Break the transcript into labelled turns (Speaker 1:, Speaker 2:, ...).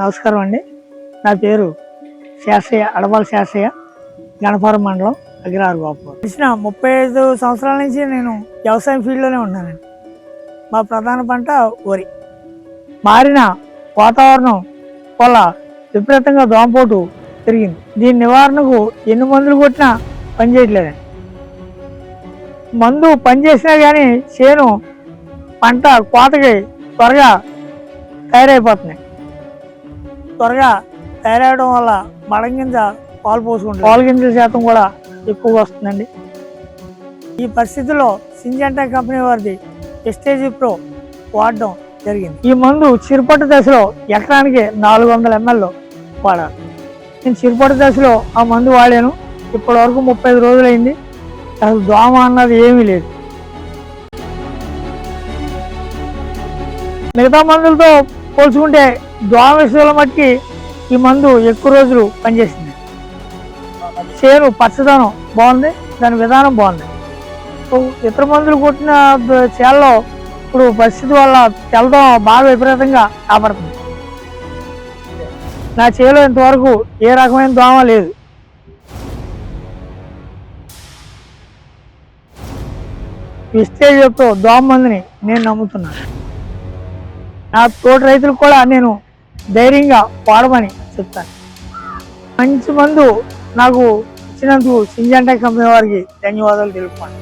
Speaker 1: నమస్కారం అండి. నా పేరు శాస్త్రయ్య, అడపాల శాస్త్రయ్య, గణపురం మండలం, అగ్రహార గోపాల్. ఇచ్చిన 35 సంవత్సరాల నుంచి నేను వ్యవసాయం ఫీల్డ్లోనే ఉన్నానండి. మా ప్రధాన పంట వరి. మారిన వాతావరణం వల్ల విపరీతంగా దోమపోటు పెరిగింది. దీని నివారణకు ఎన్ని మందులు కొట్టినా పనిచేయట్లేదండి. మందు పనిచేసినా కానీ చేను పంట కోతకి త్వరగా తయారైపోతున్నాయి. త్వరగా తయారవడం వల్ల మడంగింజ పాలు పోసుకుంటుంది. పాలు గింజల శాతం కూడా ఎక్కువగా వస్తుందండి. ఈ పరిస్థితుల్లో సింజెంటా కంపెనీ వారిది ప్రెస్టీజ్ ప్రో వాడడం జరిగింది. ఈ మందు చిరుపట్టు దశలో ఎకరానికి 400 ml వాడాలి. నేను చిరుపట్టు దశలో ఆ మందు వాడాను. ఇప్పటి వరకు 35 రోజులైంది. అసలు దోమ అన్నది ఏమీ లేదు. మిగతా మందులతో పోల్చుకుంటే దోమ విషయంలో మట్టుకి ఈ మందు ఎక్కువ రోజులు పనిచేసింది. చేను పచ్చదనం బాగుంది, దాని విధానం బాగుంది. ఇతర మందులు కొట్టిన చేలలో ఇప్పుడు పరిస్థితి వల్ల తెల్లదోమ బాగా విపరీతంగా కాపాడుతుంది. నా చేలో ఇంతవరకు ఏ రకమైన దోమ లేదు. ప్రెస్టీజ్ ప్రో దోమ మందుని నేను నమ్ముతున్నాను. నా తోటి రైతులకు కూడా నేను ధైర్యంగా వాడమని చెప్తాను. మంచి మందు నాకు ఇచ్చినందుకు సింజెంటా కంపెనీ వారికి ధన్యవాదాలు తెలుపుతాను.